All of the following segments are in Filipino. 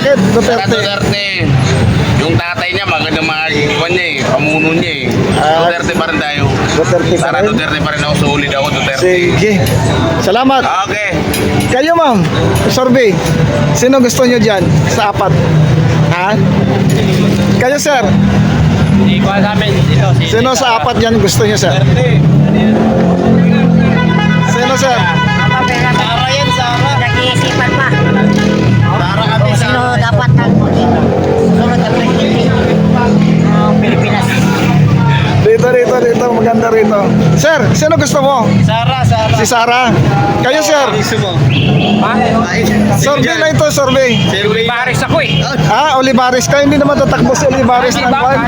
Bakit? Sara Duterte. Duterte. Yung tatay niya, magandang mga niya eh. Pamuno niya eh. Duterte pa rin tayo. Duterte pa Sara rin. Duterte pa rin ako. Solid ako, Duterte. Sige. Salamat. Okay. Kayo ma'am, survey. Sino gusto nyo dyan sa apat? Ha? Kayo sir, Hindi ko namin dito. sino sa apat yan gusto nyo sir? Sino sir? Sara yan, Sara. Nag-iisipan pa. Sara kami, Kung sino dapat ang susunod na presidente ng Pilipinas. Dito, maganda rito. Sir, sino gusto mo? Sara. Si Sara. Kayo sir, survey lang ito, survey. Paris ako eh. Olivares, kayo hindi naman tatakbo si Olivares ng kwan.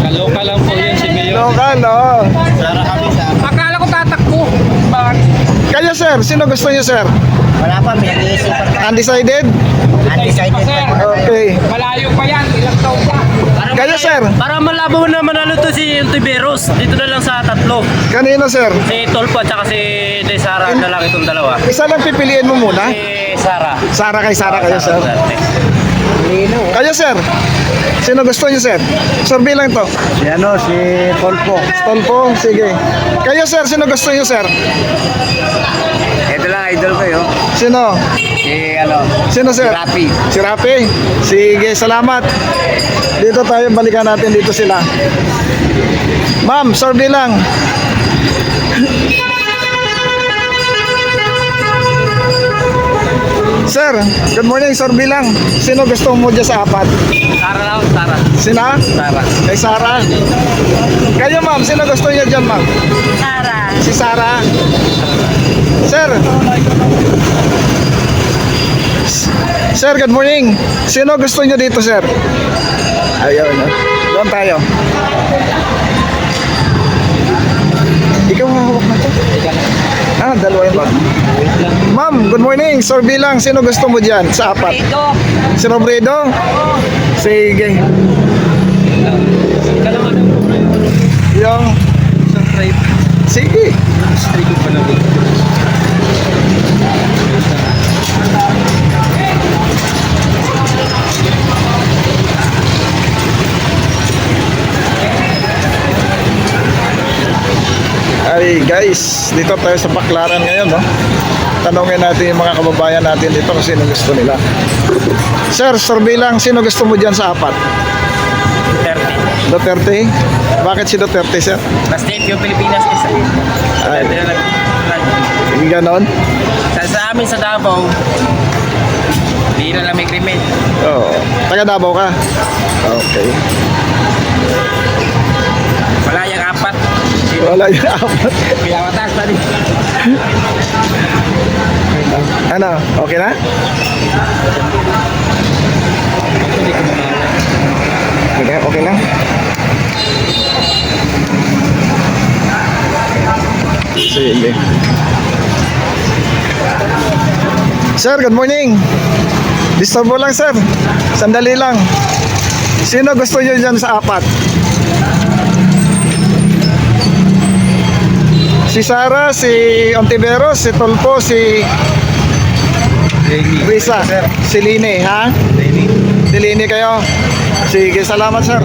Kaloka lang po yan si Mayor. Local, oo. Sara kami, Sara. Akala ko tatakbo. Bakit? Kayo sir, sino gusto nyo sir? Wala pa, may nag-iisipan pa. Undecided? Undecided pa. Okay. Malayo pa yan. Ilang taon pa. Kayo sir, Para malabo na manalo to si Tiberos. Dito na lang sa tatlo. kanino sir? Si Tolpo at saka si De Sara na lang itong dalawa. Isa lang pipiliin mo muna. Si Sara. Sara kayo sir. Duterte. Kayo sir, sino gusto nyo sir? Survey lang to. Si Polpo. Tolpo, sige. Kayo sir, sino gusto nyo sir? Ito lang, idol ko yun. Sino? Sino sir? Rapi. Si Rapi. Sige, salamat. Dito tayo, balikan natin dito sila. Ma'am, survey lang. Sir, good morning, survey lang. Sino gusto mo dyan sa apat? Sara lang, Sara. Sina? Sara. Kay Sara. Kayo ma'am, sino gusto niyo dyan ma'am? Sara. Si Sara. Sir. Sir, good morning. Sino gusto niyo dito, sir? Ayaw na. Doon tayo. Ikaw hawak na to. Dalawa yun ba? Ma'am, good morning. Survey lang. Sino gusto mo dyan sa apat? Si Robredo? Sige. Yung... Sige. Ay guys, dito tayo sa Baclaran ngayon, no? Tanungin natin yung mga kababayan natin dito kung sino gusto nila. Sir, survey lang, sino gusto mo dyan sa apat? Duterte. Duterte? Bakit si Duterte, sir? Basta yung Pilipinas isa. Ay, Duterte na ganon? sa amin sa Davao, hindi na lang may krimen. Oo. Taga Davao ka? Okay. Wala yung apat. Wala yung apat. Pilawatas pa rin. Ano? Okay na? Okay lang? Sige. Sir, good morning. Disturb mo lang, sir. Sandali lang. Sino gusto nyo dyan sa apat? Si Sara, si Ontiveros, si Tolpo, si Risa, si Line, ha? Si Line kayo. Sige, salamat sir.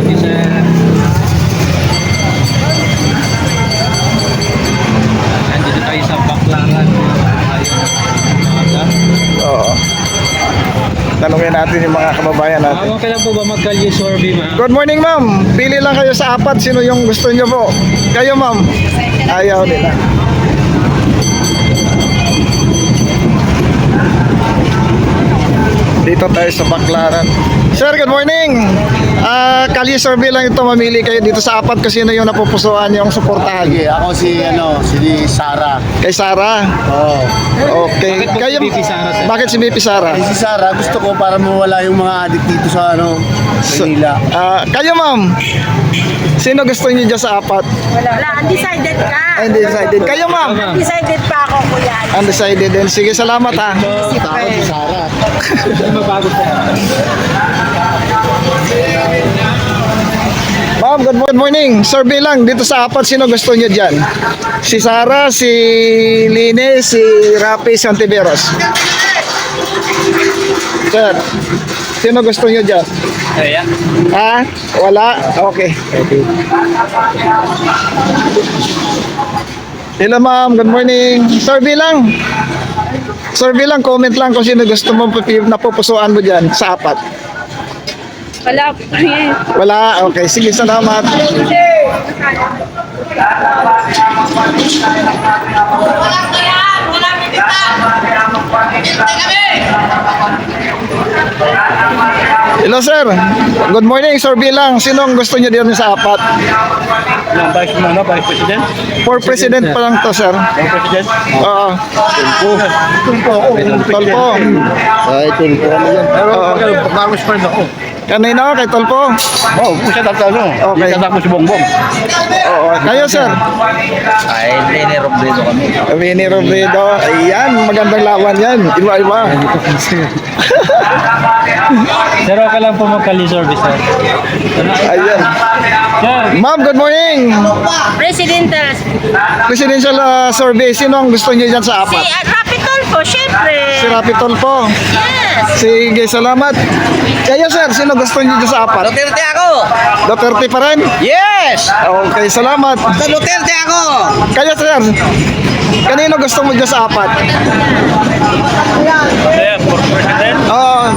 Nandito tayo sa Baclaran. Oo. Tanungin natin yung mga kababayan natin. Tawag ka lang po ba mag-value survey, ma'am? Good morning ma'am. Pili lang kayo sa apat. Sino yung gusto nyo po? Kayo ma'am. Ayaw nila. Dito tayo sa Baclaran. Sir, good morning. Kalye survey lang ito. Mamili kayo dito sa apat kasi sino yung napupusuan yung suportahan. Sige, ako si Sara. Kay Sara. Oo. Okay. Bakit po si BP Sara, sir? Bakit si BP Sara? Si Sara, gusto ko para mawala yung mga adik dito sa Manila. Kayo ma'am. Sino gusto niyo dyan sa apat? Wala, undecided ka. Undecided. Kayo ma'am. Undecided pa ako, kuya. Undecided din. Sige, salamat ha. Takot si Sara. Mabago po. Ma'am, good morning. Survey lang dito sa apat. Sino gusto niyo dyan? Si Sara, si Line, si Rapi, si Ontiveros. Sir, sino gusto nyo dyan? Kaya? Ha? Wala? Okay. Hello ma'am, good morning. Survey lang. Survey lang, comment lang kung sino gusto mo napupusuan mo dyan sa apat. Wala po yan. Wala? Okay, sige, salamat. Hello sir, good morning. Survey lang, sinong gusto nyo dyan sa apat? Yung Vice President? For president pa lang to sir. President? Oo. Tolpo. Ay, tulpo kami yan. Pero Oo. Marcos pa rin ako. Kanina kay Tolpo. Oo, siya tatalo. Okay. Siya tatalo si Bongbong. Oo. Kayo sir. Ay, Lene Robredo kami. Winnie Robredo. Ayan, magandang laban yan. Iba-iba. Sir, okay lang po magkali-service. Ayan. Sir, Ma'am, good morning. Presidential. Presidential survey. Sino ang gusto niyo dyan sa Si apat? Rapitol po, syempre. Si Rapi Tolpo. Yes. Sige, salamat. Kayo sir, sino gusto niyo dyan sa apat? Duterte ako! Duterte pa rin? Yes! Okay, salamat. Sa Duterte ako! Kayo sir, kanino gusto mo dyan sa apat? Sir, for President? Oo.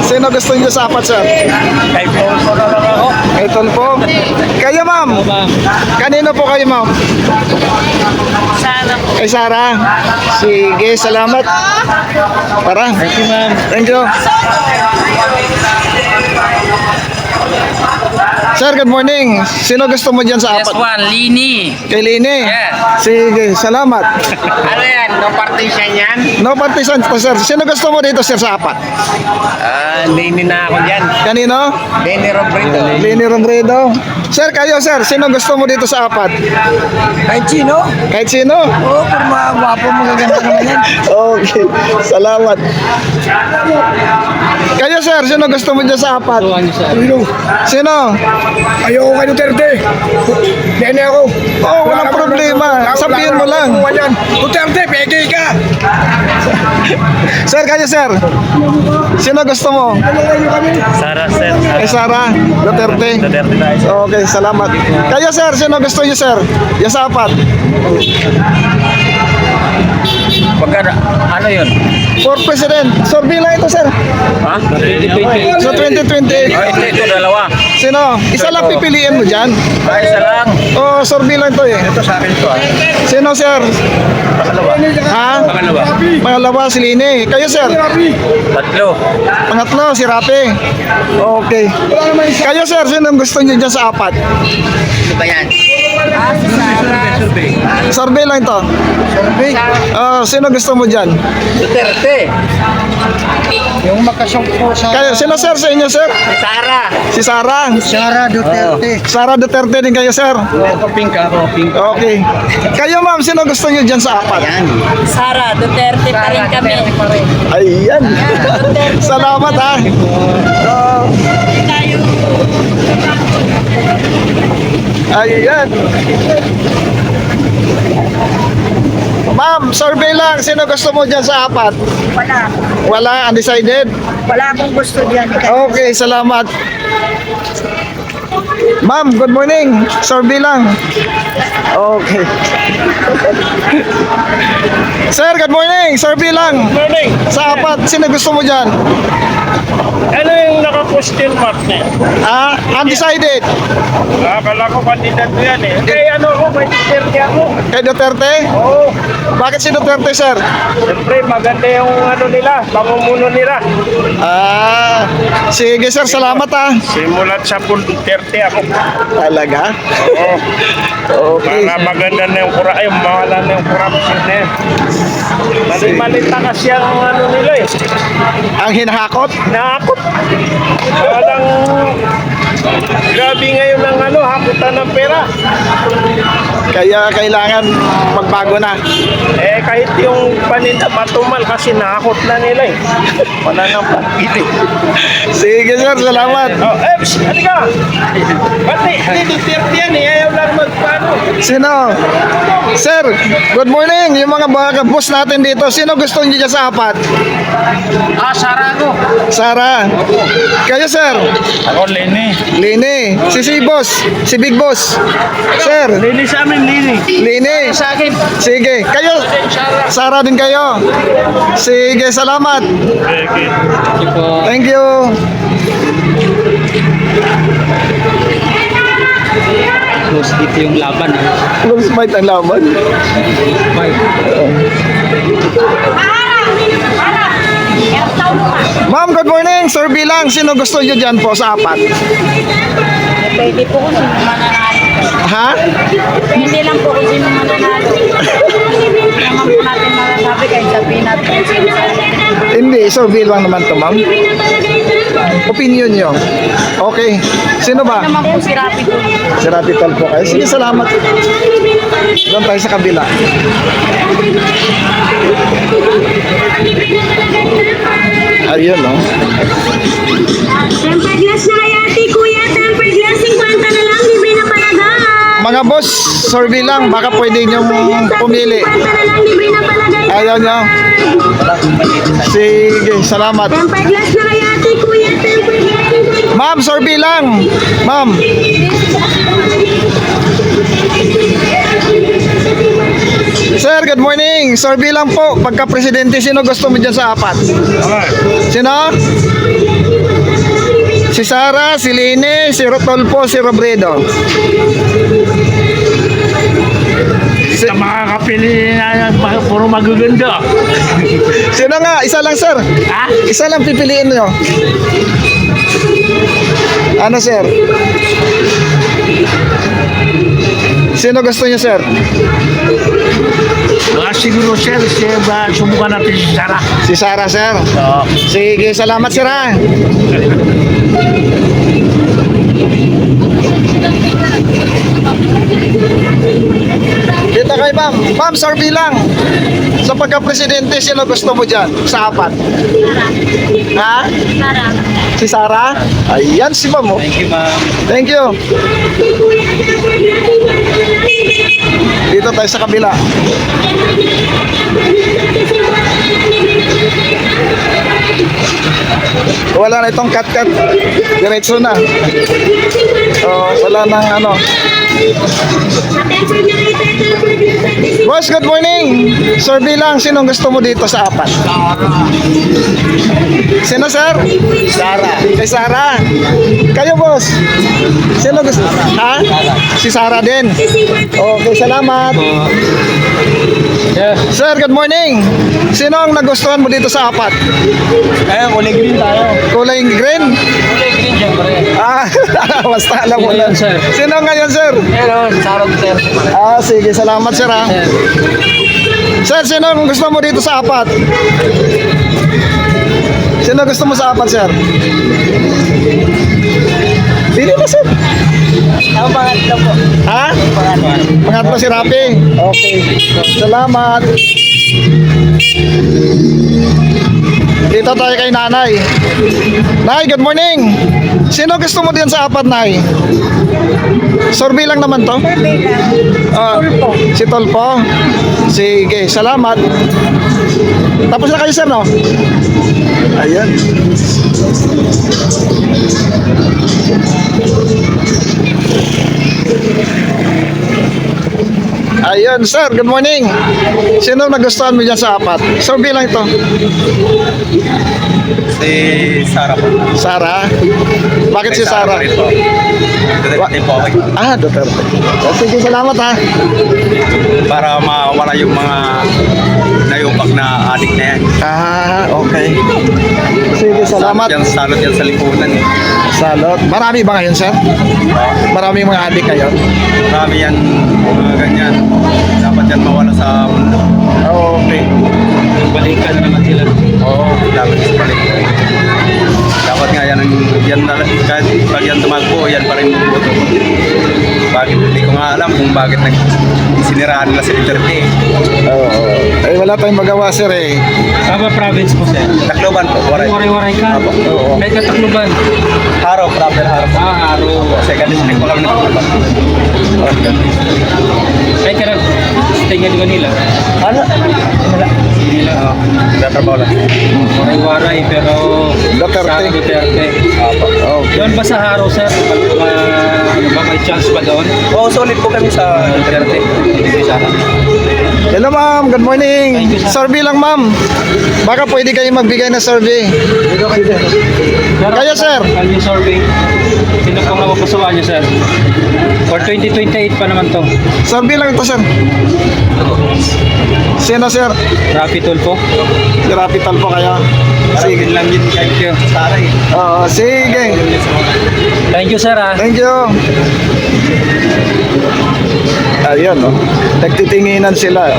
Sino gusto niyo sa apat sir? Kay Bongo na lang ako. Kay Tolpo. Kayo ma'am. Kanino po kayo ma'am? Sana po. Kay Sara. Sige, salamat. Tara. Thank you, ma'am. Thank you. Sir, good morning. Sino gusto mo dyan sa apat? Lini. Kay Lini? Yeah. Sige, salamat. Ano yan? No partition yan? No partisan to sir. Sino gusto mo dito sir sa apat? Lini na ako dyan. Kanino? Lene Robredo. Lini Robredo. Sir, kayo sir. Sino gusto mo dito sa apat? Kay Chino? Kahit sino? Oo, pero mga wapo magaganda naman yan. Okay, salamat. Kayo sir, sino gusto mo dyan sa apat? Sino? Ayoko kay Duterte. Nene ako. Oh, walang problema. Sabihin mo lang. Duterte, peke ka. Sir, kayo sir. Sino gusto mo? Sara, sir. Kay Sara Duterte. Duterte tayo. Okay, salamat. Kayo sir, sino gusto niyo sir? Yung sa apat. Pagka, ano yun? For President. Survey lang ito sir. Ha? So 2028. Ito, dalawa. Sino? Isa lang pipiliin mo dyan. Ay, isa lang. Oh, survey lang ito eh. Ito sa akin ito, Sino sir? Pangalawa. Ha? Pangalawa. Pangalawa si Lini. Kayo sir? Tatlo. Pangatlo si Rapi. Okay. Kayo sir, sino ang gusto niyo dyan sa apat? Ano ba yan? Survey lang ito. Sino gusto mo dyan? Duterte. Yung makasungko sa Kayo, sino sir sa inyo sir? Sara. Si Sara. Sara Duterte. Sara Duterte din kayo sir. Ako pink, ako pink. Okay. Kayo ma'am, sino gusto niyo dyan sa apat? Sara, Duterte pa rin kami. Ayan. Salamat ha. Tayo. Ayan. Ma'am, survey lang. Sino gusto mo dyan sa apat? Wala. Wala, undecided? Wala akong gusto diyan. Okay, salamat. Ma'am, good morning. Survey lang. Okay. Sir, good morning. Survey lang. Morning. Sa apat, sino gusto mo dyan? Ano yung naka-question mark niya? Undecided. Akala ko kandidato yan eh. Kaya ano ako, may Duterte ako. Kay Duterte? Oo. Bakit si Duterte, sir? Siyempre, maganda yung ano nila, pamumuno nila. Sige, sir. Salamat ha. Simulat sa Duterte ako. Talaga? Oo. Okay. Para maganda na yung mawala na yung corruption na yan. Mali-malita kasi ang ano nila eh. Ang hinahakot? Nakakot. Walang grabe ngayon ang hakutan ng pera. Kaya kailangan magbago na. Eh kahit yung paninda matumal kasi nakakot na nila eh. Wala nang pagpili. Sige sir, salamat. Oh, halika. Pati, hindi Duterte yan eh. Ayaw lang magpano. Sino? Sir, good morning. Yung mga boss natin dito, sino gusto niyo dyan sa apat? Sara ako. Sara. Kayo sir? Ako, Lene. Lini. Si boss. Si Big Boss. Sir. Lene sa amin, Lene. Lini. Sa akin. Sige. Kayo? Sara din kayo. Sige, salamat. Okay. Thank you. Close dito yung laban. Close fight ang laban. Ma'am, good morning. Sir Bilang, sino gusto nyo dyan po sa apat? Pwede po kung sino mananalo. Ha? Hindi lang po kung sino mananalo. Naman po natin masasabi kahit sabihin natin kung sino sa Hindi, Sir Bilang naman to, ma'am. Opinion nyo. Okay. Sino ba? naman po si Rapi po. Si Rapital po kayo. Sige, salamat. Doon tayo sa kabila. Ayun, no? Tempered glass na kaya, kuya. Tempered glass, 50 na lang. Libre na palagay. Mga boss, Sir Bilang, baka pwede nyo pumili. 50 na lang. Libre na palagay. Ayaw nyo? Sige, salamat. Tempered glass na kaya, kuya. Tempered glass. Ma'am, Sir Bilang. Ma'am. Sir, good morning. Sir Bilang po, pagka-presidente, sino gusto mo dyan sa apat? Sino? Si Sara, si Lene, si Rotolfo, si Robredo. Sa makakapili na puro magaganda. Sino nga? Isa lang, sir. Ha? Isa lang pipiliin nyo. Ano, sir? Sino gusto nyo, sir? Siguro sir, subukan natin si Sara. Si Sara, sir. Oo. Sige, salamat, sir. Ha? Dito kay ma'am. Ma'am, Sir Bilang. Sa pagka-presidente, sino gusto mo dyan? Sa apat? Ha? Sarap. Si Sara? Ayan, si ma'am. Oh. Thank you, ma'am. Thank you. Dito tayo sa kabila. Wala na itong cut-cut. Diretso na. Wala nang ano. Boss, good morning. Sir Bilang, sinong gusto mo dito sa apat? Sino, sir? Sara. Kay Sara. Kayo, boss? Sino gusto? Ha? Si Sara din. Okay, salamat. Sir, good morning. Sino ang nagustuhan mo dito sa apat? Kaya kulay green tayo. Kulay green? Kulay green, syempre. Basta alam mo lang. Ngayon, sir. Sino ngayon, sir? Hello, Sara Duterte. Sige, salamat, sir. Ha? Sir, sino ang gusto mo dito sa apat? Sino gusto mo sa apat, sir? Pili na, sir. Ako pangatlo po. Ha? Pangatlo si Rapi. Okay. Salamat. Dito tayo kay nanay. Nay, good morning. Sino gusto mo din sa apat, nay? Sorby lang naman to? Si Tolpo. Sige, salamat. Tapos na kayo, sir, no? Ayan. Ayun, sir, good morning. Sino nagustuhan mo dyan sa apat? Sir, bilang ito. Si Sara po. Sara? Bakit si Sara? Duterte po ako. Duterte. Sige, salamat, ha. Para mawala yung mga nayupak na adik na yan. Okay. Sige, salamat. Salot yan sa lipunan eh. Salot. Marami ba ngayon, sir? Maraming mga adik kayo? Marami yan, mga ganyan. Dapat yan mawala sa mundo. Okay. Balikan na naman sila. Oo, dapat sa balik. kung bakit siniraan nila si Duterte. Oo. Eh, wala tayong magawa, sir eh. Saba province po, sir? Tacloban po. Waray-waray ka? Oo. May Tacloban? Haro, proper Haro. Haro. Second district po kami ng Tacloban. May ka nag-stay nga di Manila? Ano? Manila. Nagtatrabaho lang. Waray-waray, pero Duterte. Sara Duterte. Okay. Doon ba sa Haro, sir? Ano ba, may chance ba doon? Oo, solid po kami sa Duterte. Sara. Hello ma'am, good morning. Survey lang ma'am. Baka pwede kayo magbigay ng survey. Kayo, sir. Kanya survey. Sino pong napapasuhan niyo, sir? For 2028 pa naman to. Survey lang ito, sir. Sino, sir? Rapi Tulfo. Capital po kayo. Sige. Lang yun. Thank you. Oo, sige. Thank you, sir, ah. Thank you. Ayun, no? Nagtitinginan sila.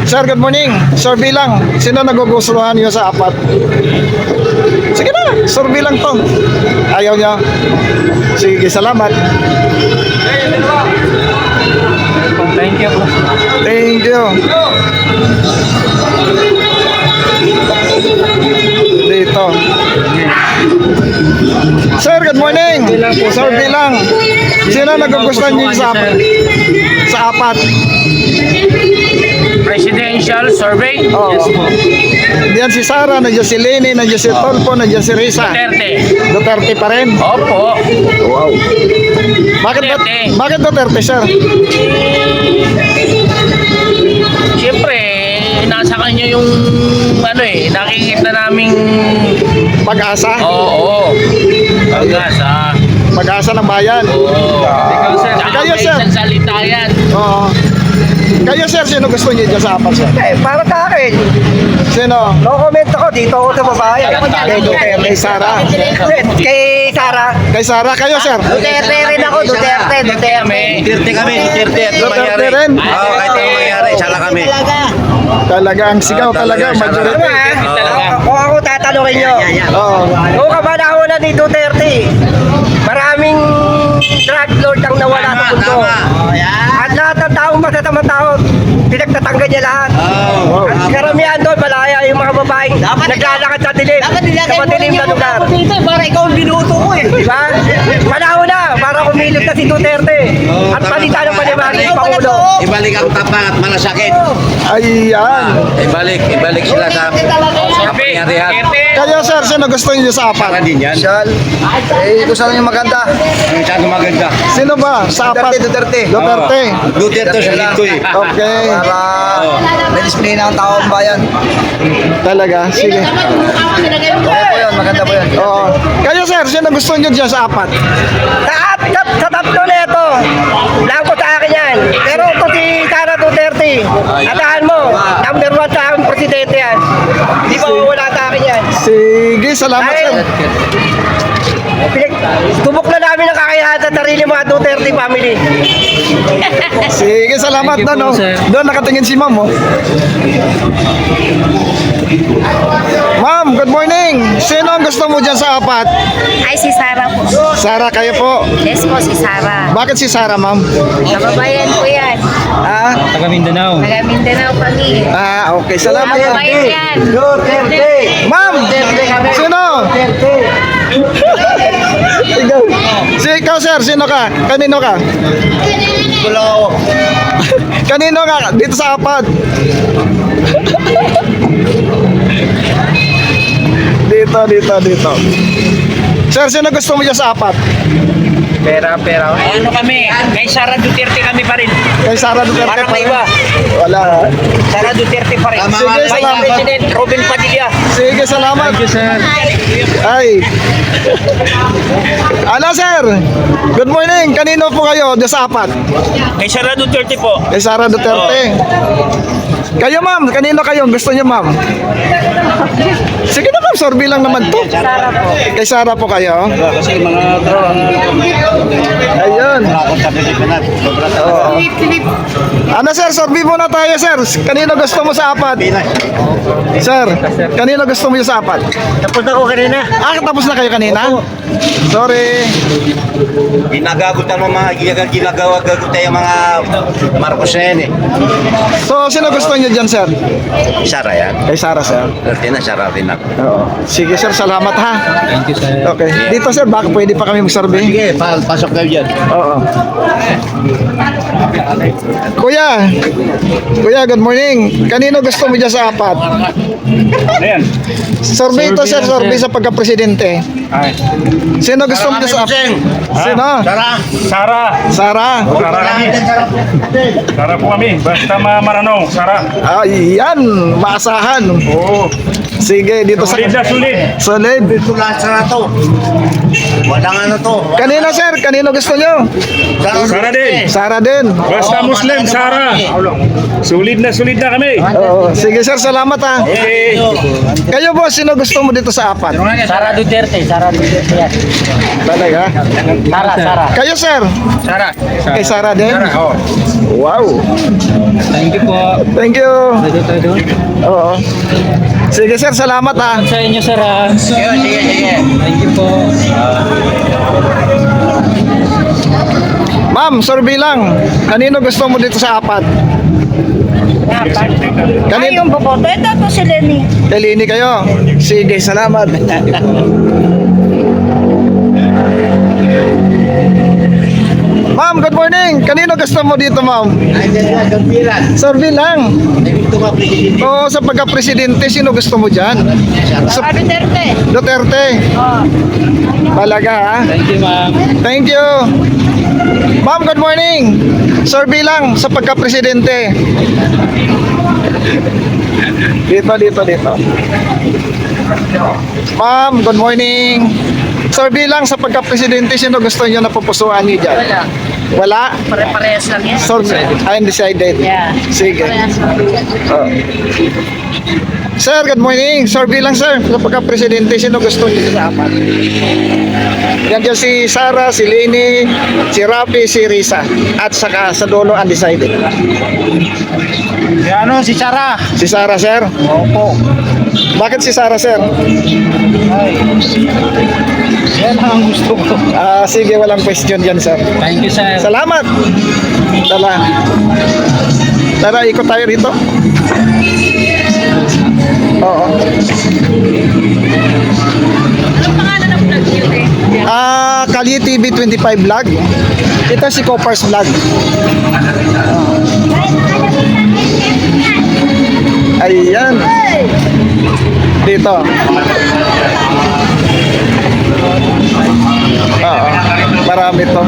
Sir, good morning. Survey lang. Sino nagugustuhan niyo sa apat? Sige na, survey lang to. Ayaw niya. Sige, salamat. Thank you, bro. Thank you. Dito. Sir, good morning. Survey lang. Sino nagugustuhan niyo sa apat? Sa apat. Presidential survey. Oh. Diyan si Sara, nandiyan si Leni, nandiyan si Tolpo, nandiyan si Risa. Duterte. Duterte pa rin. Opo. Wow. Bakit Duterte, sir? Siyempre, nasa kanya yung ano eh, nakikita naming Pag-asa. oo. Pag-asa. Pag-asa ng bayan. Oo. Ikaw, sir. Tsaka Kayo, may sir. isang salita yan. Oo. Kayo, sir, sino gusto niyo dyan sa apat, sir? Para sa akin, Sino? no comment ako dito ako sa babae. Kay Duterte. Kay Sara. Kay Sara. Kay Sara, kayo, sir? Duterte rin ako, Duterte. Duterte kami. Duterte kami, Duterte at Duterte rin. Oo, kahit anong mangyari, sala kami. Talaga, ang sigaw talaga, majority. Kung ako tatanungin nyo, Oo. kung kapanahon na ni Duterte, maraming drug lord ang nawala sa mundo. At lahat ng taong masasamang tao, pinagtatanggal niya lahat. At karamihan doon, malaya yung mga babaeng naglalakad sa dilim. Sa madilim na lugar. Dito, para ikaw ang binuto ko eh. Diba? Panahon na para kumilip na si Duterte. At palitan ng panibago yung Pangulo. Ibalik ang tapat at malasakit. Ayan. Ibalik sila sa kapangyarihan. Kayo, sir, sino gusto niyo sa Para apat? din yan. Gusto lang yung maganda. Masyado maganda. Sino ba sa apat? Duterte. Duterte. Duterte sa lito eh. Okay. May display na ang taong bayan. Talaga, sige. Okay po yun, maganda po yun. Oo. Kayo, sir, sino gusto niyo dyan sa apat? Sa tatlo na ito, lang ko sa akin yan. Pero ito si Sara Duterte, atahan mo, number 1 sa akin presidente yan. Hindi ba wala sa akin yan? Sige, salamat, sir. Tubok na namin ang kakayahan sa sarili mga Duterte family. Sige, salamat Thank you doon. po, Oh. sir. Doon nakatingin si ma'am. Oh. Ma'am, good morning. Sino ang gusto mo dyan sa apat? Ay, si Sara po. Sara, kayo po. Yes po, si Sara. Bakit si Sara, ma'am? Kababayan ko yan. Ah, Taga Mindanao. Taga Mindanao kami. okay. Salamat. Kababayan yan. Ma'am, sino? Ikaw. Ikaw, sir, sino ka? Kanino ka? Kanino ka? Dito sa apat. Dito. Sir, sino gusto mo dyan sa apat? Pera. Ano kami? Kay Sara Duterte kami pa rin. Kay Sara Duterte Parang pa may rin? iba. Wala. Sara Duterte pa rin. Sige, Vice salamat. President Robin Padilla. Sige, salamat. Thank you, sir. Ay. Ano, sir? Good morning. Kanino po kayo dyan sa apat? Kay Sara Duterte po. Kay Sara Duterte. Kayo, ma'am. Kanino kayo? Gusto niyo, ma'am? Sige na, ma'am. Survey lang naman to. Sara po. Kay Sara po kayo. Kasi mga Ayun. nakakontabitin ka na. Sobra. Sobra talaga. Oo. Ano sir, survey muna tayo sir. Kanino gusto mo sa apat? Sir, kanino gusto mo yung sa apat? Tapos na ako kanina. Tapos na kayo kanina? Sorry. Ginagagutan mo mga ginagawa-gagutan yung mga Marcos na yan eh. So, sino gusto niyo dyan sir? Sara yan. Kay Sara sir. Dati na Sara rin ako. Oo. Sige sir, salamat ha. Thank you, sir. Okay. Dito sir, baka pwede pa kami mag-survey? Sige, pasok kayo dyan. Oo. Kuya, good morning. Kanino gusto mo dyan sa apat? Ayan. Survey to sir, survey sa pagka-presidente. Ay. Sino gusto mo dyan sa apat? Sino? Sara. Sara. Sara. Sara kami. Sara po kami. Basta maranong. Sara. Ayan, maasahan. Oo. Sige, dito sa... Sulit na sulit. Solid. Ito lahat Sara to. Walang ano to. Kanino sir? Kanino gusto nyo? Sara din. Sara din. Basta Muslim, Sara. Sulit na kami. Oo. Sige sir, salamat ha. Okay. Kayo boss, sino gusto mo dito sa apat? Sara Duterte yan. Talaga? Sara. Kayo sir? Sara. Kay Sara din? Wow. Thank you po. Thank you. Oo. Sige sir, salamat ha. Sa inyo, sir. Sige. Thank you po. Ma'am, survey lang. Kanino gusto mo dito sa apat? Ay, yung boboto. Ito to si Lenny. Kalini kayo. Sige, salamat. Ma'am, good morning. Kanino gusto mo dito, ma'am? Ay, gambilan. Survey lang. Ito ka, presidente. Oo, sa pagka-presidente, sino gusto mo dyan? Sa Sara Duterte. Duterte. Talaga, ha? Thank you, ma'am. Thank you. Ma'am, good morning. Survey lang sa pagka-presidente. Dito. Ma'am, good morning. Survey lang sa pagka-presidente, sino gusto niyo na pupusuan niyo dyan? Wala? Pare-parehas lang yan. Survey. Undecided. Yeah. Sige. Parehas lang. Oh. Sir, good morning. Survey lang sir sa pagka-presidente, sino gusto niyo sa apat? Yan dyan si Sara, si Lenny, si Rafi, si Risa. At saka sa dulo undecided. Si Sara. Si Sara, sir? Opo. Bakit si Sara, sir? Yan ang gusto ko. Sige, walang question dyan, sir. Thank you, sir. Salamat! Tara, ikot tayo rito. Oo. Anong pangalan ng vlog yun eh? Kali TV 25 vlog. Ito si Copars vlog. Ayan. Dito. Oo. Marami to.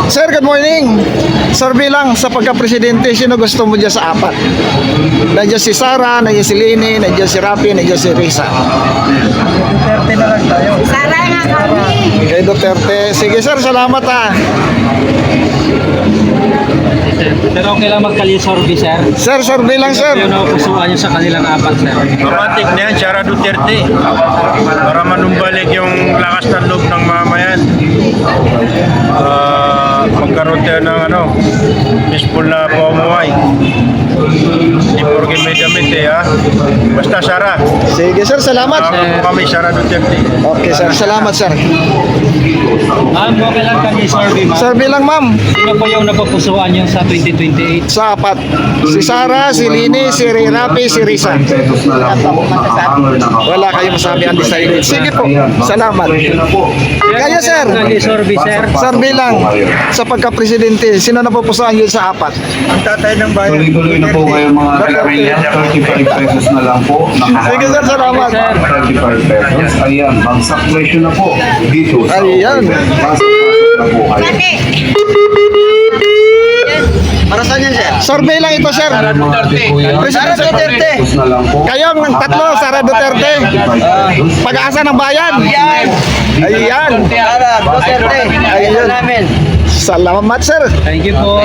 Sir, good morning. Survey lang sa pagka-presidente, sino gusto mo dyan sa apat? Nandiyan si Sara, nandiyan si Lenny, nandiyan si Rafi, nandiyan si Risa. Sara nga kami. Kay Duterte. Sige sir, salamat ha. Pero okay lang magkali-survey, sir. Sir, survey lang sir. Yung napupusuan nyo sa kanilang apat, sir. Romantic na yan, Sara Duterte. Para manumbalik yung lakas ng loob ng mamayan. Magkaroon tayo ng peaceful na pamumuhay. Hindi porke may damit ha. Basta Sara. Sige sir, salamat. Kami Sara Duterte. Okay sir, salamat sir. Ma'am, okay lang kali-survey, ma'am. Survey lang ma'am. Sino po yung napupusuan nyo sa 2028? Sa apat. Si Sara, si Lenny, si Rafi, si Risa. Wala kayong masabi undecided. Sige po, salamat. Kaya sir, Kali-survey, sir. survey lang sa pagka-presidente, sino napupusuan yun sa apat? Ang tatay ng bayan. Tuloy-tuloy na po kayo mga kalamilya, 35 pesos na lang po. Sige sir, salamat. 35 pesos. Ayan, bagsak presyo na po dito sa Ayan. bagsak na po kayo. Para saan yan, sir? Survey lang ito sir. Mga kuya, Sara Duterte. pesos na lang po. Kayong tatlo, Sara Duterte. 35 pesos. Pag-asa ng bayan. Ayan. Sara Duterte. Ayun. Namin. Salamat, sir. Thank you po.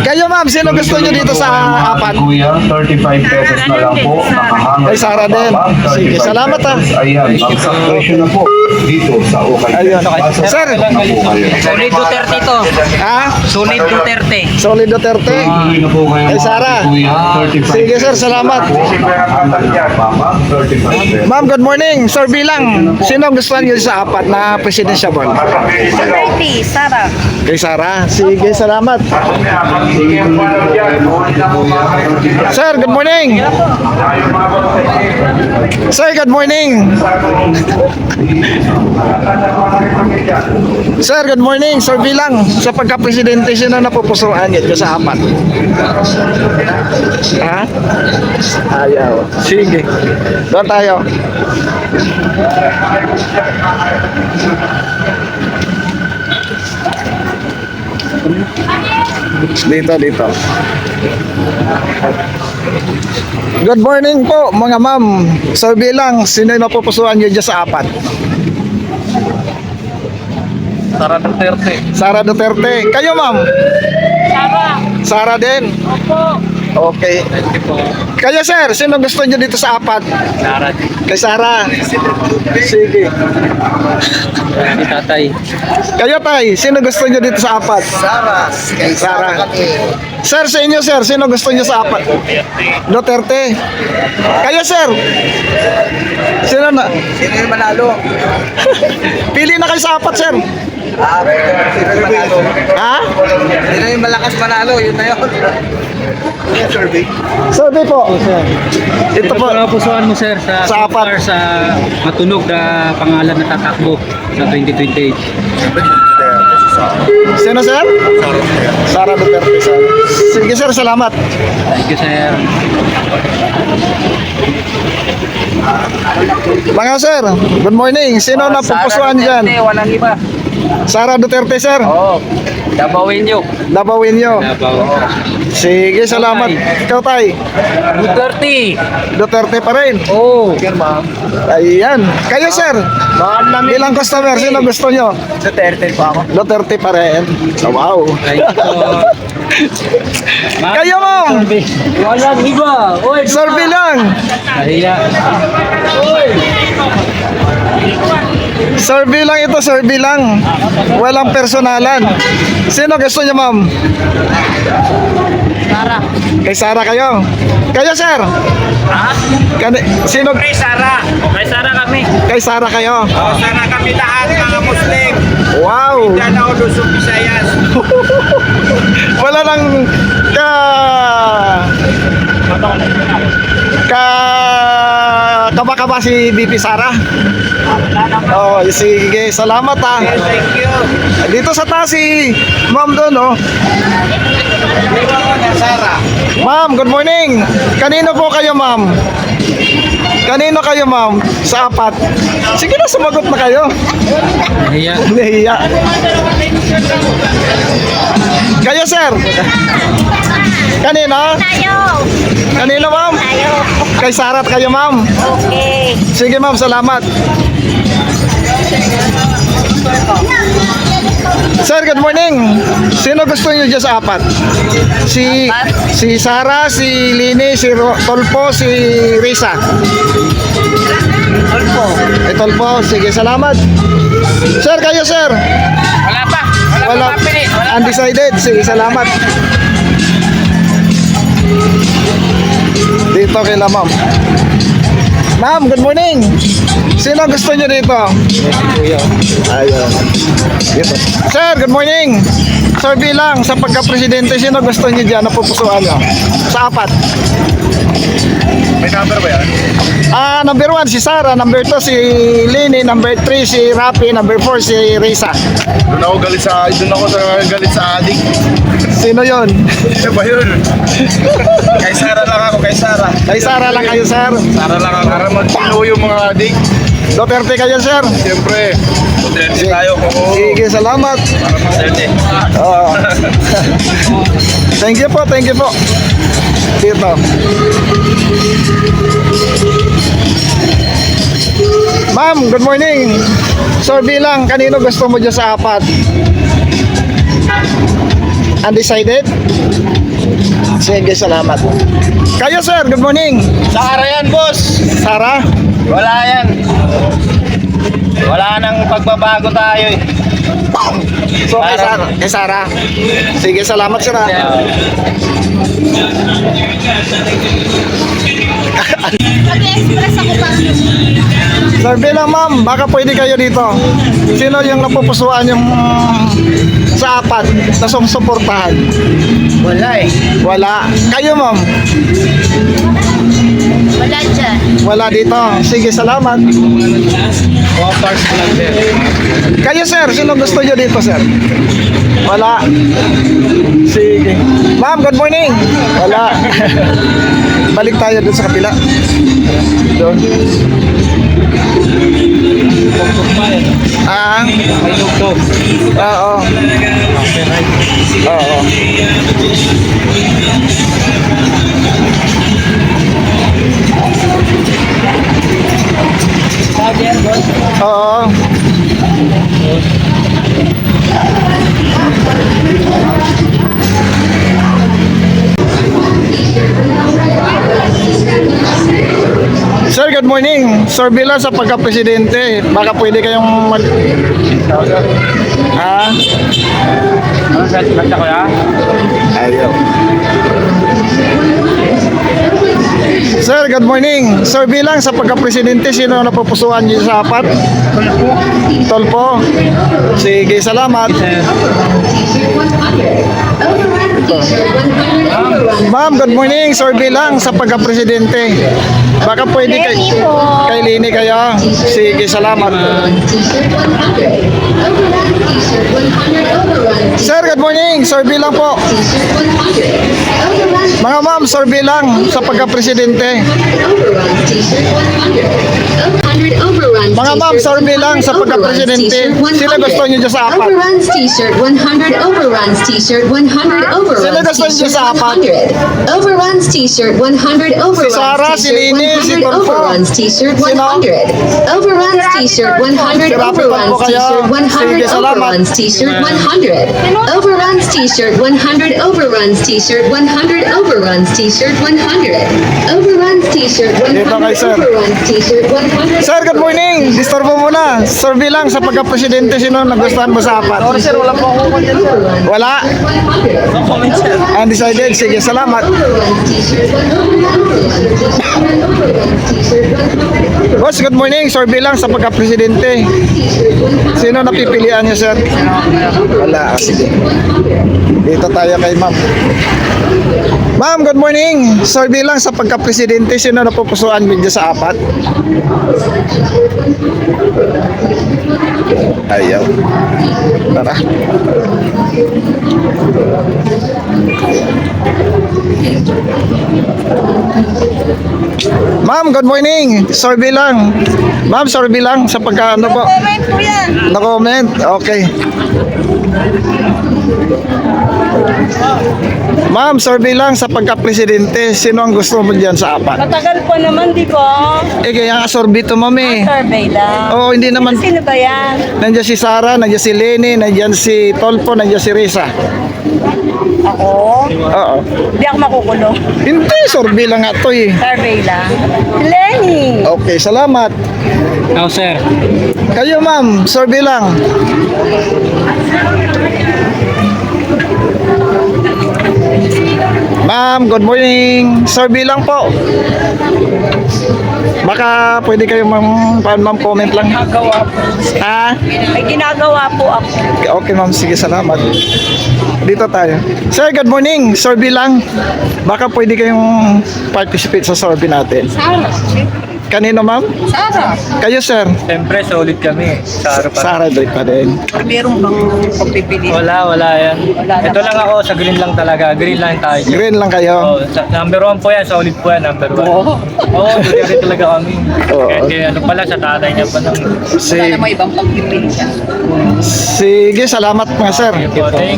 Kayo, ma'am, sino gusto nyo dito sa apat? Kuya, 35 pesos na lang po. Nakahangad Kay Sara sa din. baba, Sige, 35 salamat, pesos. Ayan, bagsak presyo na po dito sa Ukay. Ayun. Sir. Na po kayo. Solid Duterte to. Ha? Solid Duterte. Solid Duterte. Tuloy na po kayo. Kay Sara. Kuya, 35 Sige, sir, pesos salamat. na po. Nakahangad sa baba, 35 pesos. Ma'am, good morning. Sir Bilang, sino ang gusto nyo sa apat na presidential? Duterte, Sara. Kay Sara. Sige, salamat. Sir, good morning. Sir, good morning. Sir, good morning. Sir Bilang, sa pagka-presidente, sino napupusuan nyo sa apat? Ha? Ayaw. Sige. Doon tayo. Dito. Good morning po mga ma'am. Sir Bilang, sino yung mapupusuan nyo dyan sa apat? Sara Duterte. Sara Duterte. Kayo ma'am? Sara. Sara din? Opo. Okay. Thank you po. Kayo sir, sino gusto nyo dito sa apat? Sara. Kay Sara. Sige. Ni tatay. Kayo tay, sino gusto nyo dito sa apat? Sara. Kay Sara. Sir, sa inyo sir, sino gusto nyo sa apat? Duterte. Kayo sir? Sino na? Sino yung manalo? Pili na kayo sa apat sir. Sino yung manalo? Ha? Sino yung malakas manalo? Yun na yun. Survey. Survey po. Ito po. Pusuan mo sir sa Sa apat. sa matunog na pangalan na tatakbo sa 2028. Sino sir? Sara Duterte sir. Sige sir, salamat. Thank you sir. Mga sir, good morning. Sino na pupusuan dyan? Walang iba. Sara Duterte sir. Oo. Dabawin nyo. Dabawin nyo. Davao. Sige, salamat. Ikaw tay. Duterte. Duterte pa rin. Oo. Ayan. Kayo sir. Bilang customer, sino gusto nyo? Duterte pa ako. Duterte pa rin. Oh, wow. Thank you po. Kayo ma'am. Walang iba. Oy, Sir Bilang. Kahiya. Sir Bilang ito, Sir Bilang. Walang personalan. Sino gusto niya ma'am? Sara. Kay Sara kayo. Kayo sir. Sino? Kay Sara. Kay Sara kami. Kay Sara kayo. Sara kami lahat mga Muslim. Wow. Danao, Luzon, Visayas. Wala nang kaba si BP Sara. Oh, sige, salamat ah. Thank you. Dito sa taas si Ma'am doon, oh. Sara. Ma'am, good morning. Kanino po kayo, Ma'am? Kanino kayo, Ma'am? Sa apat. Sige na, sumagot na kayo. Kahiya. Nahiya. Kayo, sir. Kanino? Tayo. Kanino, Ma'am? Tayo. Kay Sarat kayo, Ma'am. Okay. Sige, Ma'am, salamat. Sir, good morning. Sino gusto niyo dyan sa apat? Si Sara, si Lini, si Tolpo, si Risa. Tolpo. Tolpo, sige, salamat. Sir, kayo, sir. Wala pa. Wala. Undecided. Sige, salamat. Dito kay Ma'am. Ma'am, good morning. Sino gusto niyo dito? Ayun. Dito. Sir, good morning. Sir Bilang, sa pagka-presidente, sino gusto niyo dyan? Napupusuan niyo? Sa apat. May number ba yan? Number 1 si Sara, number 2 si Lini, number 3 si Rapi, number 4 si Risa. Doon ako galit sa adik. Sino yon? Ano ba yun? Kay Sara lang ako, kay Sara. Kay Sara lang kayo, sir. Sara lang ako. Para mag-kilo yung mga adik. Duterte kayo, sir. Siyempre, Duterte tayo. Sige, salamat. Para maserte. Oo. Thank you po, thank you po. Dito. Ma'am, good morning. Sir Bilang, kanino gusto mo dyan sa apat? Undecided? Sige, salamat. Kayo sir, good morning. Sara yan, boss. Sara? Wala yan. Wala nang pagbabago tayo eh. So, kay Sara. Kay Sara. Sige, salamat sir. Mag-express ako pa. Sabi lang ma'am, baka pwede kayo dito. Sino yung napupusuan yung sa apat na sumusuportahan? Wala eh. Wala. Kayo ma'am? Wala dyan. Wala dito. Sige, salamat. Kayo sir, sino gusto nyo dito sir? Wala. Sige. Ma'am, good morning. Wala. Balik tayo dun sa kapila. Doon. Ah? Oo. Oo. Oo. Sir, good morning. Sir Bila sa pagka-presidente, baka pwede kayong mag... Ha? Ano sa ko ya? Ayaw. Sir, good morning. Sir Bilang sa pagka-presidente, sino na napupusuan niyo sa apat? Tolpo. Sige, salamat. Ma'am, good morning. Sir Bilang sa pagka-presidente. Baka pwede kay Lini kayo. Sige, salamat. Sir, good morning. Sir Bilang po. Mga ma'am, Sir Bilang sa pagka-presidente. Mga ma'am, Sir Bilang sa pagka-presidente. Sino gusto niyo dyan sa apat? Overruns t-shirt 100 overruns t-shirt 100 overruns Sino gusto niyo t-shirt sa apat? 100 overruns t-shirt 100 overruns Sarah, si t-shirt Lini, si 100 Tolpo. overruns t-shirt Sino? 100 overruns t-shirt 100 Si Rapi overruns Tolpo kayo. Sige, t-shirt 100 salamat. overruns t-shirt 100 overruns t-shirt 100 overruns t-shirt 100 overruns t-shirt 100 overruns t-shirt 100 Dito kay sir. overruns t-shirt 100 Sir, good morning. Disturbo muna. Sir Bilang sa pagka-presidente, sino nagustuhan mo sa apat? Sir, wala po ako Wala? Undecided? Sige, salamat. Boss, good morning. Sir Bilang sa pagka-presidente. Sino napipilian niyo, sir? Wala. Sige. Dito tayo kay ma'am. Ma'am, good morning. Sir Bilang sa pagka-presidente, sino napupusuan mo dyan sa apat? Ayaw. Tara. Ma'am, good morning. Sir Bilang. Ma'am, Sir Bilang sa pagka ano po? Comment po yan. Na-comment? Okay. Ma'am, Sir Bilang sa pagka-presidente, sino ang gusto mo dyan sa apat? Matagal po naman, di ba? Eh, kaya nga sorbito, mami. Survey lang. Oo, hindi naman. Sino ba yan? Nandiyan si Sara, nandiyan si Lenny, nandiyan si Tolpo, nandiyan si Risa. Ako? Oo. Hindi ako makukulong. Hindi, survey lang nga to eh. Survey lang. Lenny! Okay, salamat. Now, sir. Kayo ma'am, survey lang. Ma'am, good morning. Survey lang po. Baka pwede kayo ma'am comment lang. Ginagawa po. Ha? May ginagawa po ako. Okay ma'am, sige, salamat. Dito tayo. Sir, good morning. Survey lang. Baka pwede kayong participate sa survey natin. Sara. Kanino ma'am? Sara. Kayo sir? Siyempre, solid kami. Saro pa. Sara Drake pa din. Meron bang pagpipili? Wala yan. Ito lang ako, sa green lang talaga. Green lang tayo. Green lang kayo. Oh, number 1 po yan, solid po yan, number 1. Oo, Duterte talaga kami. Oo. Kaya ano pala, sa tatay niya pa ng... Si, may ibang pagpipili siya. sige, salamat mga sir.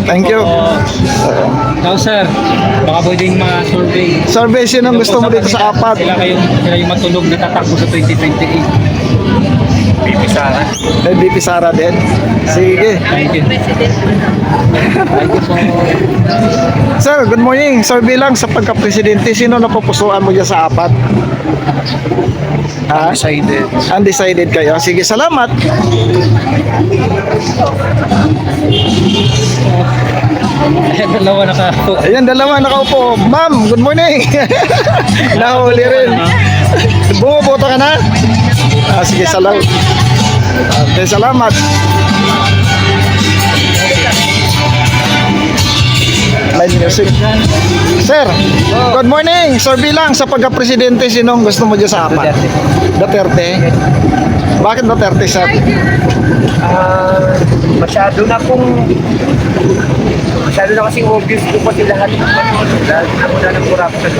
Thank you. Now, sir, baka pwedeng ma-survey. Survey, sino gusto mo dito sa apat? Sila yung matulog na tatakbo sa 2028. BP Sara. Kay BP Sara din. Sige. Thank you. Sir, good morning. Sir, bilang sa pagka-presidente, sino napupusuan mo dyan sa apat? Ha? Undecided. Undecided kayo. Sige, salamat. Dalawa nakaupo. Ayan, dalawa nakaupo. Ma'am, good morning. Nahuli rin. Bumuboto ka na? Sige, salamat. Okay, salamat. Line music. Sir, good morning. Sir, bilang sa pagka-presidente, sinong gusto mo dyan sa apat? Duterte. Bakit Duterte, sir? Masyado na kasing obvious ko pati lahat ako na ng corruption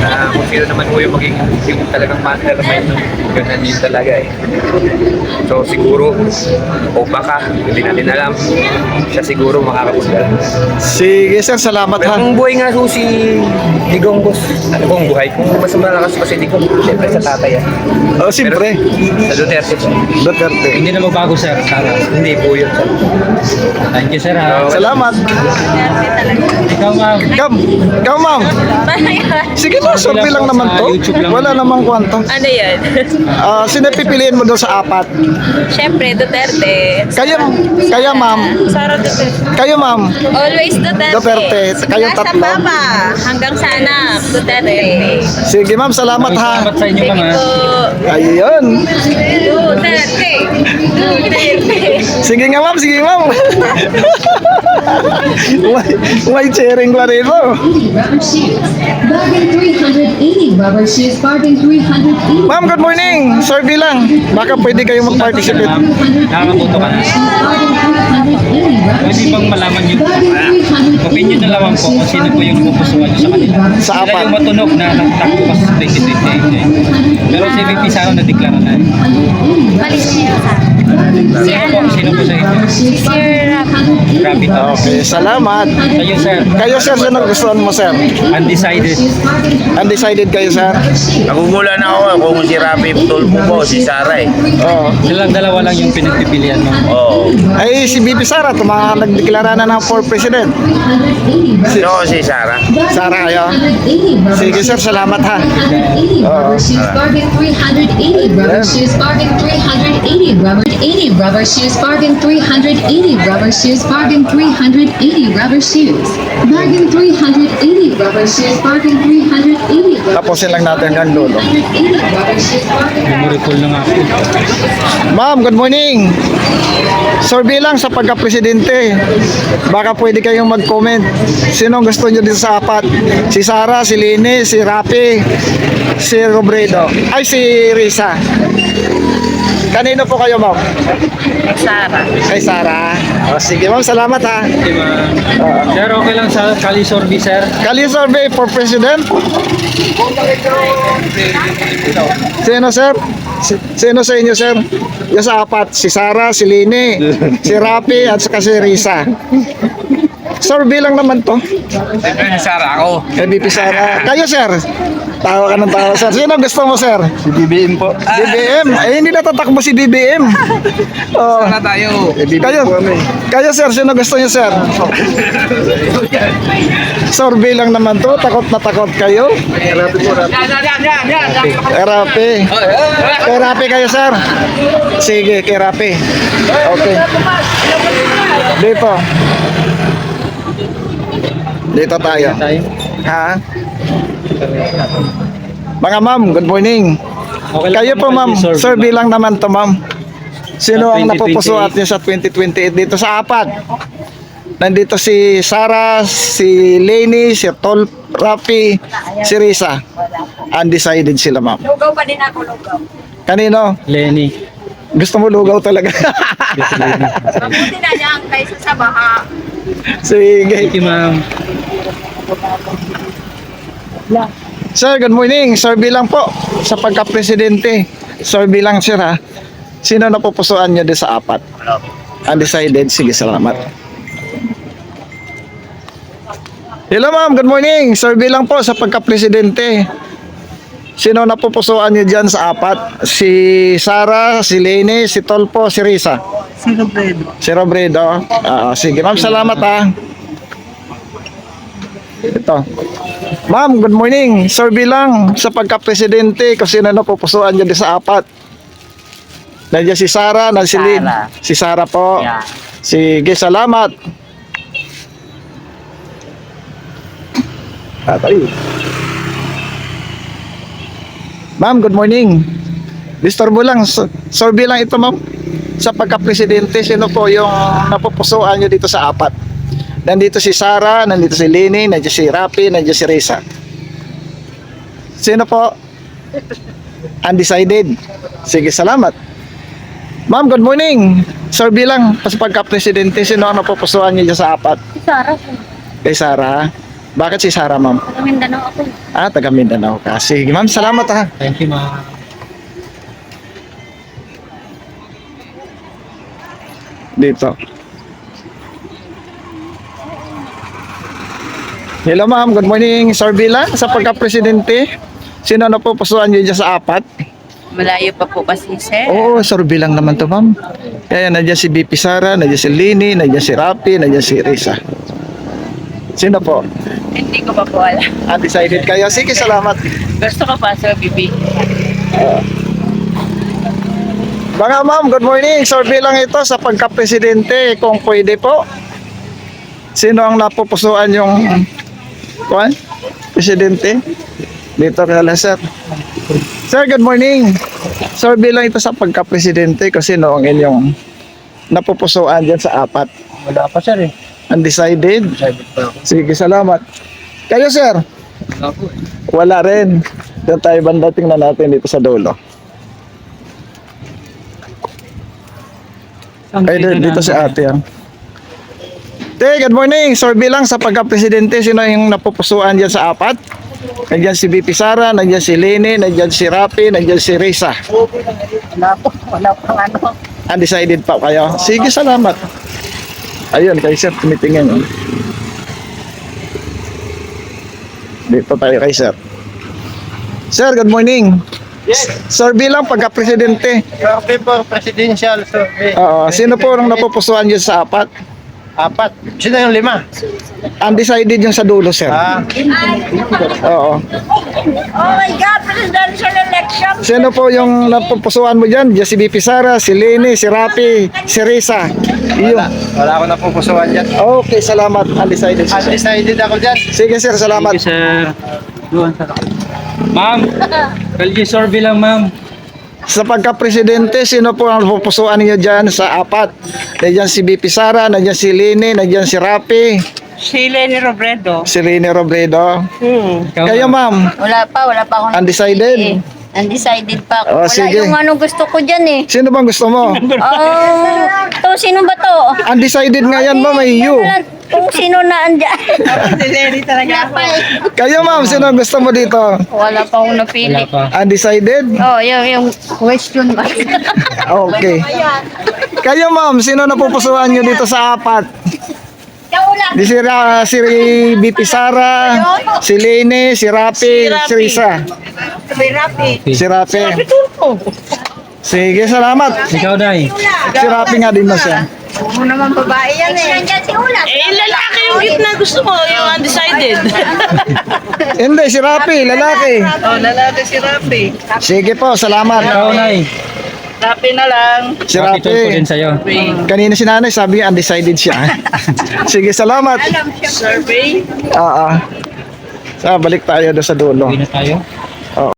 na kung sino naman po yung maging yung talagang mastermind ganun din talaga eh. So siguro o baka hindi natin alam siya siguro makakapunta. Sige, sir, salamat ha. Kung buhay nga po si Digong boss, ano kung buhay kung mas malakas pa si Digong siyempre sa tatay Oh, siyempre. sa Duterte po. Duterte. Hindi na magbago, sir. Sara. Hindi po yun. Thank you, sir. Ha? Salamat. Ikaw, ma'am. Ikaw, ma'am. Sige na, survey lang naman to. Wala namang kwanto. Ano yan? Sino pipiliin mo doon sa apat? Siyempre, Duterte. Kaya ma'am. Sara Duterte. Kayo, ma'am. Always Duterte. Duterte. Kayong Nasa tatlo. baba hanggang sa anak. Duterte. Sige, ma'am. Salamat ha. Salamat sa inyo, ma'am. ha? Ayun. Duterte. Duterte. Sige nga, ma'am. Sige, ma'am. may sharing pa rin mo. Rubber shoes. Bargain 380 rubber shoes. Bargain 380. Ma'am, good morning. Survey lang. Baka pwede kayo mag-participate. Ma'am, nakakabuto ka na. Bargain 380 rubber Pwede shoes. bang malaman yung Bargain 380 opinion na lamang po kung sino po yung pupusuan nyo sa kanila? Sa Sila apat. yung matunog na nagtakbo pa sa 2028. Pero si VP Sara na-declare na. Sino po sa inyo? Grabe to. Okay, salamat. Kayo, sir. Kayo, sir, sino gustuhan mo, sir? Undecided. Undecided kayo, sir? Nagugula na ako kung si Rafi Tulfo po, si Sara eh. Oo. Silang dalawa lang yung pinagpipilian mo. Oo. Ay, si BP Sara, nagdeklara na ng for president. Sino si Sara? Sara kayo? Sige, sir, salamat ha. Rubber shoes. Bargain 380 rubber shoes. Bargain 380 rubber shoes. Bargain 380 rubber shoes. Bargain 380 rubber shoes. Bargain 380 rubber shoes. Bargain 380 rubber Tapusin lang natin ang dulo. 380 rubber shoes. Bargain Memory full na nga po. Ma'am, good morning. Sir, bilang sa pagka-presidente, baka pwede kayong mag-comment. Sino gusto nyo dito sa apat? Si Sara, si Lini, si Rafi, si Robredo. Ay, si Risa. Kanino po kayo, ma'am? Sara. Kay Sara. Sige, ma'am, salamat ha. Okay, ma'am. Sir, okay lang sa Kali Sorbi, sir. Kali survey for president? Sino, sir? Sino sa inyo, sir? Yung sa apat, si Sara, si Lini, si Rafi, at saka si Risa. Survey lang naman to. Siyempre si Sara ako. Kay BP Sara. Kayo, sir? Tawa ka ng tawa, sir. Sino gusto mo, sir? Si BBM po. BBM? Eh, hindi natatakbo si BBM. Oh. Sana tayo. Kayo, sir, sino gusto niyo, sir? Survey lang naman to. Takot na takot kayo. Rapi. Kay Rapi kayo, sir. Sige, kay Rapi. Okay. Dito. Dito tayo. Ha? Mga ma'am, good morning. Okay lang Kayo po, ma'am. Survey, Survey lang naman to, ma'am. Sino Sa ang 2028? napupusuat niyo sa 2028 dito sa apat? Nandito si Sara, si Lenny, si Tol, Rafi, si Risa. Undecided sila, ma'am. Lugaw pa din ako, lugaw. Kanino? Lenny. Gusto mo lugaw talaga? Mabuti na niya kaysa sa baha. Sige. Thank you, ma'am. Sir, good morning. Survey lang po sa pagka-presidente. Survey lang, sir, ha? Sino napupusuan niyo din sa apat? Undecided. Sige, salamat. Hello, ma'am. Good morning. Survey lang po sa pagka-presidente. Sino napupusuan nyo dyan sa apat? Si Sara, si Lene, si Tolpo, si Risa. Si Robredo. Si Robredo. Sige, ma'am, salamat ha. Ito. Ma'am, good morning. Survey lang sa pagka-presidente kung sino napupusuan dyan sa apat. Nandiyan si Sara, nandiyan si Lene. Si Sara po. Yeah. Sige, salamat. Tatay. Ma'am, good morning. Disturbo lang. Survey lang ito, ma'am. Sa pagka-presidente, sino po yung napupusuan nyo dito sa apat? Nandito si Sara, nandito si Lini, nandiyan si Rapi, nandiyan si Risa. Sino po? Undecided. Sige, salamat. Ma'am, good morning. Survey lang sa pagka-presidente, sino ang napupusuan nyo dyan sa apat? Si Sarah. Kay Sara. Bakit si Sara, ma'am? Taga Mindanao ako. Taga Mindanao ka. Sige, ma'am, salamat ha. Thank you, ma'am. Dito. Hello, ma'am. Good morning. Survey lang sa pagka-presidente. Sino na po pusuan nyo dyan sa apat? Malayo pa po kasi, sir. Oo, survey lang naman to, ma'am. Kaya nandiyan si BP Sara, nandiyan si Lini, nandiyan si Rapi, nandiyan si Risa. Sino po? Hindi ko pa po alam. Undecided kayo. Sige, salamat. Gusto ko pa, sir, Bibi. Mga ma'am, good morning. Survey lang ito sa pagka-presidente. Kung pwede po. Sino ang napupusuan yung presidente? Dito kaya sir. Sir, good morning. Survey lang ito sa pagka-presidente kasi sino ang inyong napupusuan dyan sa apat. Wala pa, sir eh. Undecided? Sige, salamat. Kayo, sir? Wala po eh. Wala rin. Doon tayo banda, tingnan natin dito sa dulo. Ay, dito si ate yan. Good morning. Survey lang sa pagka-presidente. Sino yung napupusuan dyan sa apat? Nandiyan si BP Sara, nandiyan si Lene, nandiyan si Rapi, nandiyan si Risa. Wala pang ano. Undecided pa kayo. Sige, salamat. Ayun, kay sir, tumitingin. Dito tayo kay sir. Sir, good morning. Yes. Survey lang pagka-presidente. Survey po, presidential survey. Oo, sino po ang napupusuan dyan sa apat? Apat. Sino yung lima? Undecided yung sa dulo, sir. Oo. Oh my God, presidential election. Sino po yung napupusuan mo dyan? Diyan si BP Sara, si Lene, si Rapi, si Risa. Iyo. Wala ako napupusuan dyan. Okay, salamat. Undecided si sir. Undecided ako dyan. Sige, sir, salamat. Sir. Doon sa ma'am, LG survey lang, ma'am. Sa pagka-presidente, sino po ang napupusuan niyo dyan sa apat? Nandiyan si BP Sara, nandiyan si Lene, nandiyan si Rapi, Si Lenny Robredo. si Lene Robredo. Ikaw, Kayo, ma'am? Wala pa akong Undecided? napili eh. Undecided pa ako. Oh, Wala sige. yung ano gusto ko dyan eh. Sino bang gusto mo? Sino ba to? Undecided nga yan, ma'am, ay you. Kung sino na andyan. Si Lenny talaga. Kayo, ma'am, sino ang gusto mo dito? Wala pa akong napili. wala pa. Undecided? Oh, yung question ba? Okay. Kayo, ma'am, sino napupusuan nyo dito sa apat? Di si BP Sara, si Lene, si Rapi, si Risa. Si Rapi. Sige, salamat. Ikaw, Day. Si Rapi nga din na siya. Oo naman babae yan eh. Nandiyan si Ulat. Lalaki yung gitna gusto mo, yung undecided. Hindi, si Rapi, lalaki. Lalaki si Rapi. Sige po, salamat. Ikaw, Nay. Rapi na lang. Si Happy to Rapi. din sa'yo. Kanina si nanay, sabi niya undecided siya. Sige, salamat. Survey. Oo. Balik tayo doon sa dulo. Uwi na tayo.